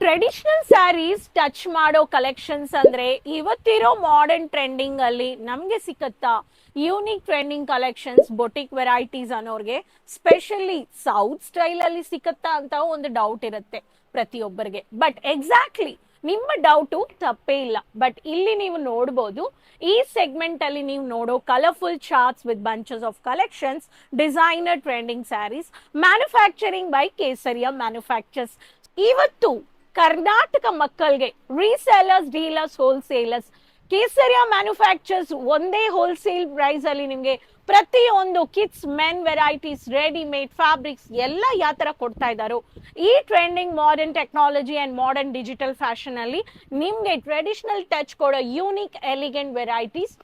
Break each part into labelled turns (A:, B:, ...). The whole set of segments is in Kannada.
A: ಟ್ರೆಡಿಷನಲ್ ಸ್ಯಾರೀಸ್ ಟಚ್ ಮಾಡೋ ಕಲೆಕ್ಷನ್ಸ್ ಅಂದ್ರೆ ಇವತ್ತಿರೋ ಮಾಡರ್ನ್ ಟ್ರೆಂಡಿಂಗ್ ಅಲ್ಲಿ ನಮ್ಗೆ ಸಿಕ್ಕತ್ತಾ? Unique trending collections boutique varieties ಅನ್ನೋರ್ಗೆ ಸ್ಪೆಷಲಿ ಸೌತ್ ಸ್ಟೈಲ್ ಅಲ್ಲಿ ಸಿಕ್ಕತ್ತಾ ಅಂತ ಒಂದು ಡೌಟ್ ಇರುತ್ತೆ ಪ್ರತಿಯೊಬ್ಬರಿಗೆ. ಬಟ್ ಎಕ್ಸಾಕ್ಟ್ಲಿ ನಿಮ್ಮ ಡೌಟು ತಪ್ಪೇ ಇಲ್ಲ. ಬಟ್ ಇಲ್ಲಿ ನೀವು ನೋಡಬಹುದು, ಈ ಸೆಗ್ಮೆಂಟ್ ಅಲ್ಲಿ ನೀವು ನೋಡೋ colourful charts with bunches of collections, designer trending sarees, manufacturing by Kesariya manufacturers. ಇವತ್ತು ಕರ್ನಾಟಕ ಮಕ್ಕಳಿಗೆ resellers, dealers, wholesalers, Kesariya manufacturers ಒಂದೇ ಹೋಲ್ಸೇಲ್ ಪ್ರೈಸ್ ಅಲ್ಲಿ ನಿಮ್ಗೆ ಪ್ರತಿಯೊಂದು kids, men varieties, readymade fabrics ಎಲ್ಲ ಯಾವ ತರ ಕೊಡ್ತಾ ಇದ್ದಾರೋ, ಈ trending modern technology and modern digital fashion ಅಲ್ಲಿ ನಿಮ್ಗೆ ಟ್ರೆಡಿಷನಲ್ ಟಚ್ ಕೊಡೋ unique elegant varieties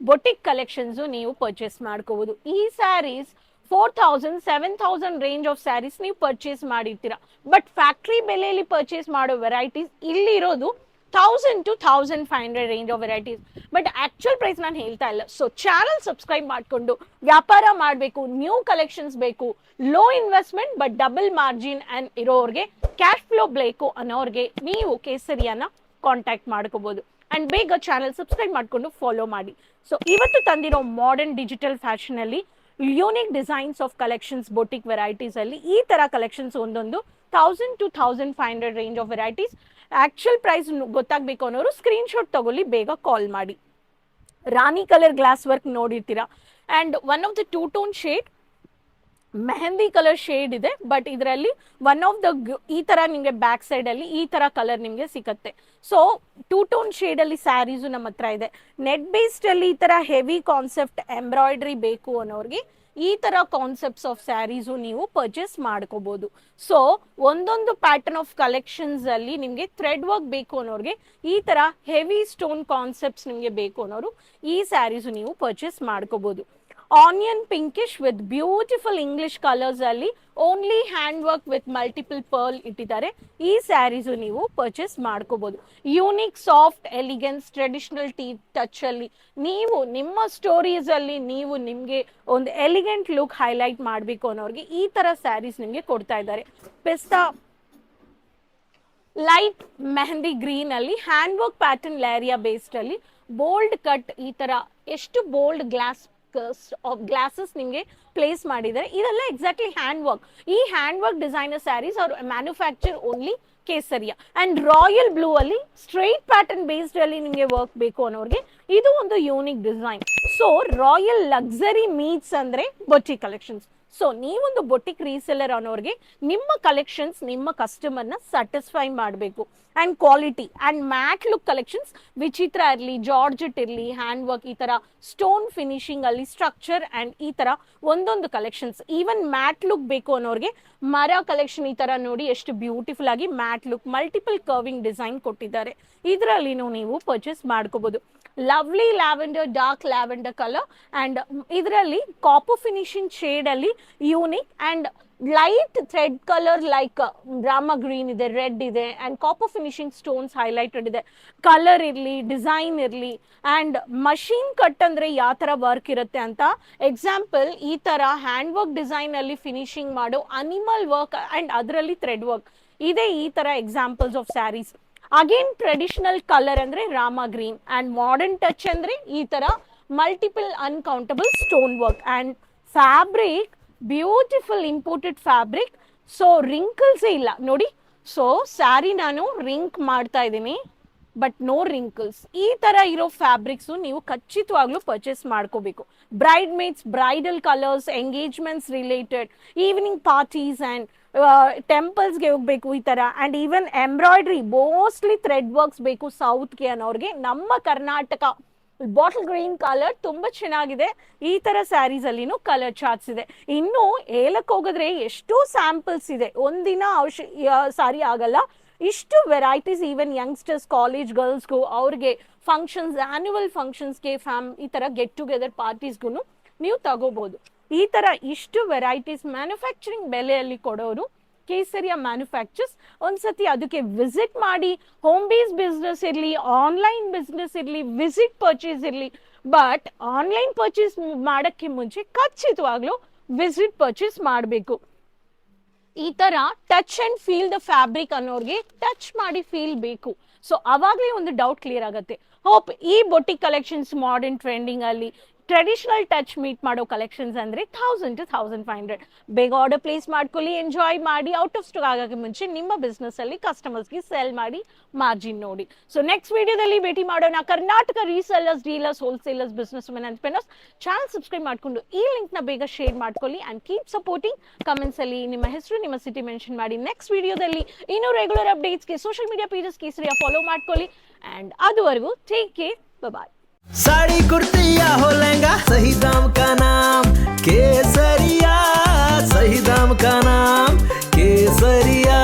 A: boutique collections ನೀವು ಪರ್ಚೇಸ್ ಮಾಡ್ಕೋಬಹುದು. ಈ ಸ್ಯಾರೀಸ್ 4000 7000 ರೇಂಜ್ ಆಫ್ ಸ್ಯಾರೀಸ್ ನೀವು ಪರ್ಚೇಸ್ ಮಾಡಿರ್ತೀರಾ. ಬಟ್ ಫ್ಯಾಕ್ಟ್ರಿ ಬೆಲೆಯಲ್ಲಿ ಪರ್ಚೇಸ್ ಮಾಡೋ ವೆರೈಟೀಸ್ ಇಲ್ಲಿರೋದು 1000 to 1500 range of varieties. But actual price ನಾನು ಹೇಳ್ತಾ ಇಲ್ಲ. ಸೊ ಚಾನಲ್ ಸಬ್ಸ್ಕ್ರೈಬ್ ಮಾಡ್ಕೊಂಡು ವ್ಯಾಪಾರ ಮಾಡಬೇಕು, ನ್ಯೂ ಕಲೆಕ್ಷನ್ಸ್ ಬೇಕು, low investment but double margin and ಇರೋರಿಗೆ, ಕ್ಯಾಶ್ ಫ್ಲೋ ಬೇಕು ಅನ್ನೋರಿಗೆ ನೀವು ಕೇಸರಿಯಾನ ಕಾಂಟ್ಯಾಕ್ಟ್ ಮಾಡ್ಕೋಬಹುದು. ಅಂಡ್ ಬೇಗ ಚಾನಲ್ ಸಬ್ಸ್ಕ್ರೈಬ್ ಮಾಡ್ಕೊಂಡು ಫಾಲೋ ಮಾಡಿ. ಸೊ ಇವತ್ತು ತಂದಿರೋ ಮಾಡರ್ನ್ ಡಿಜಿಟಲ್ ಫ್ಯಾಷನ್ ಅಲ್ಲಿ unique designs of collections boutique varieties ಅಲ್ಲಿ ಈ ತರ ಕಲೆಕ್ಷನ್ಸ್ ಒಂದೊಂದು 1000 to 1500 range of varieties. Actual price ಗೊತ್ತಾಗಬೇಕು ಅನ್ನೋರು ಸ್ಕ್ರೀನ್ ಶಾಟ್ ತಗೊಳ್ಳಿ, ಬೇಗ ಕಾಲ್ ಮಾಡಿ. ರಾಣಿ ಕಲರ್ ಗ್ಲಾಸ್ ವರ್ಕ್ ನೋಡಿರ್ತೀರಾ. And one of the two tone shade mehndi colour shade ಇದೆ. ಬಟ್ ಇದರಲ್ಲಿ ಒನ್ ಆಫ್ ದ ಈ ತರ ನಿಮ್ಗೆ ಬ್ಯಾಕ್ ಸೈಡ್ ಅಲ್ಲಿ ಈ ತರ ಕಲರ್ ನಿಮ್ಗೆ ಸಿಕ್ಕತ್ತೆ. ಸೊ ಟೂ ಟೋನ್ ಶೇಡ್ ಅಲ್ಲಿ ಸ್ಯಾರೀಸು ನಮ್ಮ ಹತ್ರ ಇದೆ. ನೆಟ್ ಬೇಸ್ಡ್ ಅಲ್ಲಿ ಈ ತರ ಹೆವಿ ಕಾನ್ಸೆಪ್ಟ್ ಎಂಬ್ರಾಯ್ಡ್ರಿ ಬೇಕು ಅನ್ನೋರ್ಗೆ ಈ ತರ ಕಾನ್ಸೆಪ್ಟ್ಸ್ ಆಫ್ ಸ್ಯಾರೀಸು ನೀವು ಪರ್ಚೇಸ್ ಮಾಡ್ಕೋಬಹುದು. ಸೊ ಒಂದೊಂದು ಪ್ಯಾಟರ್ನ್ ಆಫ್ ಕಲೆಕ್ಷನ್ಸ್ ಅಲ್ಲಿ ನಿಮ್ಗೆ ಥ್ರೆಡ್ ವರ್ಕ್ ಬೇಕು ಅನ್ನೋರ್ಗೆ, ಈ ತರ ಹೆವಿ ಸ್ಟೋನ್ ಕಾನ್ಸೆಪ್ಟ್ಸ್ ನಿಮ್ಗೆ ಬೇಕು ಅನ್ನೋರು ಈ ಸ್ಯಾರೀಸು ನೀವು ಪರ್ಚೇಸ್ ಮಾಡ್ಕೋಬಹುದು. Onion pinkish with beautiful English colours ಅಲ್ಲಿ only hand work with multiple pearl ಇಟ್ಟಿದ್ದಾರೆ. ಈ ಸ್ಯಾರೀಸು ನೀವು ಪರ್ಚೇಸ್ ಮಾಡ್ಕೋಬಹುದು. Unique soft elegance traditional touch ಅಲ್ಲಿ ನೀವು ನಿಮ್ಮ ಸ್ಟೋರೀಸ್ ಅಲ್ಲಿ ನೀವು ನಿಮ್ಗೆ ಒಂದು ಎಲಿಗೆಂಟ್ ಲುಕ್ ಹೈಲೈಟ್ ಮಾಡಬೇಕು ಅನ್ನೋರಿಗೆ ಈ ತರ ಸ್ಯಾರೀಸ್ ನಿಮ್ಗೆ ಕೊಡ್ತಾ ಇದ್ದಾರೆ. ಪಿಸ್ತಾ ಲೈಟ್ ಮೆಹಂದಿ ಗ್ರೀನ್ ಅಲ್ಲಿ hand work pattern leheria based ಅಲ್ಲಿ ಬೋಲ್ಡ್ ಕಟ್, ಈ ತರ ಎಷ್ಟು ಬೋಲ್ಡ್ ಗ್ಲಾಸಸ್ ನಿಮ್ಗೆ ಪ್ಲೇಸ್ ಮಾಡಿದ್ದಾರೆ. ಇದೆಲ್ಲ ಎಕ್ಸಾಕ್ಟ್ಲಿ ಹ್ಯಾಂಡ್ ವರ್ಕ್. ಈ ಹ್ಯಾಂಡ್ ವರ್ಕ್ ಡಿಸೈನರ್ ಸ್ಯಾರೀಸ್ ಅವ್ರು manufacture only Kesariya. And royal blue ಅಲ್ಲಿ ಸ್ಟ್ರೈಟ್ ಪ್ಯಾಟರ್ನ್ ಬೇಸ್ಡ್ ಅಲ್ಲಿ ನಿಮ್ಗೆ ವರ್ಕ್ ಬೇಕು ಅನ್ನೋರಿಗೆ ಇದು ಒಂದು unique design. So royal luxury meets ಅಂದ್ರೆ ಬೊಟಿಕ್ ಕಲೆಕ್ಷನ್ಸ್. ಸೊ ನೀವೊಂದು ಬೊಟಿಕ್ ರೀಸೆಲ್ಲರ್ ಅನ್ನೋರಿಗೆ ನಿಮ್ಮ ಕಲೆಕ್ಷನ್ಸ್ ನಿಮ್ಮ ಕಸ್ಟಮರ್ನ ಸ್ಯಾಟಿಸ್ಫೈ ಮಾಡಬೇಕು. And quality and mat look collections ವಿಚಿತ್ರ ಇರಲಿ, ಜಾರ್ಜೆಟ್ ಇರಲಿ, ಹ್ಯಾಂಡ್ ವರ್ಕ್, ಈ ತರ ಸ್ಟೋನ್ ಫಿನಿಶಿಂಗ್ ಅಲ್ಲಿ ಸ್ಟ್ರಕ್ಚರ್ ಅಂಡ್ ಈ ತರ ಒಂದೊಂದು ಕಲೆಕ್ಷನ್ಸ್. ಈವನ್ ಮ್ಯಾಟ್ ಲುಕ್ ಬೇಕು ಅನ್ನೋರಿಗೆ ಮರ ಕಲೆಕ್ಷನ್ ಈ ತರ ನೋಡಿ ಎಷ್ಟು ಬ್ಯೂಟಿಫುಲ್ ಆಗಿ mat look multiple curving design ಕೊಟ್ಟಿದ್ದಾರೆ. ಇದರಲ್ಲಿ ನೀವು ಪರ್ಚೇಸ್ ಮಾಡ್ಕೋಬಹುದು. Lovely lavender, dark lavender colour and ಇದರಲ್ಲಿ ಕಾಪರ್ ಫಿನಿಶಿಂಗ್ ಶೇಡ್ ಅಲ್ಲಿ unique and light thread colour like Rama green ಇದೆ, ರೆಡ್ ಇದೆ and copper finishing stones highlighted ಇದೆ. ಕಲರ್ ಇರಲಿ, ಡಿಸೈನ್ ಇರಲಿ ಅಂಡ್ ಮಷೀನ್ ಕಟ್ ಅಂದ್ರೆ ಯಾವ ತರ ವರ್ಕ್ ಇರುತ್ತೆ ಅಂತ ಎಕ್ಸಾಂಪಲ್ ಈ ತರ ಹ್ಯಾಂಡ್ ವರ್ಕ್ ಡಿಸೈನ್ ಅಲ್ಲಿ ಫಿನಿಶಿಂಗ್ ಮಾಡೋ ಅನಿಮಲ್ ವರ್ಕ್ ಅಂಡ್ ಅದರಲ್ಲಿ ಥ್ರೆಡ್ ವರ್ಕ್ ಇದೆ. ಈ ತರ examples of sarees. Again traditional colour ಅಂದ್ರೆ Rama green and modern touch ಅಂದ್ರೆ ಈ ತರ multiple uncountable stone work and fabric beautiful imported fabric. So wrinkles ಇಲ್ಲ ನೋಡಿ. ಸೊ ಸ್ಯಾರಿ ನಾನು ರಿಂಕ್ ಮಾಡ್ತಾ ಇದ್ದೀನಿ ಬಟ್ ನೋ ರಿಂಕಲ್ಸ್. ಈ ತರ ಇರೋ ಫ್ಯಾಬ್ರಿಕ್ಸ್ ನೀವು ಖಚಿತವಾಗ್ಲೂ ಪರ್ಚೇಸ್ ಮಾಡ್ಕೋಬೇಕು. Bridesmaids, bridal colours, engagements related, evening parties and ಟೆಂಪಲ್ಸ್ಗೆ ಹೋಗ್ಬೇಕು ಈ ತರ. And even embroidery, mostly thread works ಬೇಕು ಸೌತ್ಗೆ ಅನ್ನೋರಿಗೆ ನಮ್ಮ ಕರ್ನಾಟಕ ಬಾಟಲ್ ಗ್ರೀನ್ ಕಲರ್ ತುಂಬಾ ಚೆನ್ನಾಗಿದೆ. ಈ ತರ ಸ್ಯಾರೀಸ್ ಅಲ್ಲಿನೂ ಕಲರ್ ಚಾರ್ಟ್ಸ್ ಇದೆ. ಇನ್ನು ಹೇಳಕ್ ಹೋಗಿದ್ರೆ ಎಷ್ಟು ಸ್ಯಾಂಪಲ್ಸ್ ಇದೆ, ಒಂದಿನ ಸಾರಿ ಆಗಲ್ಲ, ಇಷ್ಟು ವೆರೈಟೀಸ್. ಈವನ್ ಯಂಗ್ಸ್ಟರ್ಸ್, ಕಾಲೇಜ್ ಗರ್ಲ್ಸ್ಗೂ, ಅವ್ರಿಗೆ ಫಂಕ್ಷನ್ಸ್, ಆನ್ಯುವಲ್ ಫಂಕ್ಷನ್ಸ್ಗೆ, ಈ ತರ ಗೆಟ್ ಟುಗೆದರ್ ಪಾರ್ಟೀಸ್ಗೂ ನೀವು ತಗೋಬಹುದು. ಈ ತರ ಇಷ್ಟು ವೆರೈಟೀಸ್ ಮ್ಯಾನುಫ್ಯಾಕ್ಚರಿಂಗ್ ಬೆಲೆಯಲ್ಲಿ ಕೊಡೋರು ಕೇಸರಿಯಾ ಮ್ಯಾನುಫ್ಯಾಕ್ಚರ್ಸ್. ಒಂದ್ಸತಿ ಅದಕ್ಕೆ ವಿಸಿಟ್ ಮಾಡಿ. ಹೋಮ್ ಬೇಸ್ ಬಿಸ್ನೆಸ್ ಇರಲಿ, ಆನ್ಲೈನ್ ಬಿಸ್ನೆಸ್ ಇರಲಿ, ವಿಸಿಟ್ ಪರ್ಚೇಸ್ ಇರಲಿ, ಬಟ್ ಆನ್ಲೈನ್ ಪರ್ಚೇಸ್ ಮಾಡಕ್ಕೆ ಮುಂಚೆ ಖಚಿತವಾಗ್ಲೂ ವಿಸಿಟ್ ಪರ್ಚೇಸ್ ಮಾಡಬೇಕು. ಈ ತರ touch and feel the fabric ಅನ್ನೋರ್ಗೆ ಟಚ್ ಮಾಡಿ ಫೀಲ್ ಬೇಕು. ಸೊ ಅವಾಗಲೇ ಒಂದು ಡೌಟ್ ಕ್ಲಿಯರ್ ಆಗುತ್ತೆ. ಹೋಪ್ ಈ ಬೊಟಿಕ್ ಕಲೆಕ್ಷನ್ಸ್ ಮಾಡರ್ನ್ ಟ್ರೆಂಡಿಂಗ್ ಅಲ್ಲಿ ಟ್ರೆಡಿಷನಲ್ ಟಚ್ ಮೀಟ್ ಮಾಡೋ ಕಲೆಕ್ಷನ್ಸ್ ಅಂದ್ರೆ 1000 to 1500. ಬೇಗ ಆರ್ಡರ್ ಪ್ಲೇಸ್ ಮಾಡ್ಕೊಳ್ಳಿ, ಎಂಜಾಯ್ ಮಾಡಿ. ಔಟ್ ಆಫ್ ಸ್ಟಾಕ್ ಆಗೋಕೆ ಮುಂಚೆ ನಿಮ್ಮ ಬಿಸ್ನೆಸ್ ಅಲ್ಲಿ ಕಸ್ಟಮರ್ಸ್ಗೆ ಸೆಲ್ ಮಾಡಿ ಮಾರ್ಜಿನ್ ನೋಡಿ. ಸೊ ನೆಕ್ಸ್ಟ್ ವಿಡಿಯೋದಲ್ಲಿ ಭೇಟಿ ಮಾಡೋಣ. Karnataka resellers, dealers, wholesalers, business women entrepreneurs channel subscribe ಮಾಡ್ಕೊಂಡು ಈ ಲಿಂಕ್ ನ ಬೇಗ ಶೇರ್ ಮಾಡ್ಕೊಳ್ಳಿ ಅಂಡ್ ಕೀಪ್ ಸಪೋರ್ಟಿಂಗ್. ಕಮೆಂಟ್ಸ್ ಅಲ್ಲಿ ನಿಮ್ಮ ಹೆಸರು, ನಿಮ್ಮ ಸಿಟಿ ಮೆನ್ಷನ್ ಮಾಡಿ. ನೆಕ್ಸ್ಟ್ ವಿಡಿಯೋದಲ್ಲಿ ಇನ್ನೂ ರೆಗ್ಯುಲರ್ ಅಪ್ಡೇಟ್ಸ್ಗೆ social media pages Kesariya follow ಮಾಡ್ಕೊಳ್ಳಿ. ಅಂಡ್ ಅದುವರೆಗೂ take care, bye.
B: Sari kurti या हो लहंगा, सही दाम का नाम केसरिया, सही दाम का नाम केसरिया।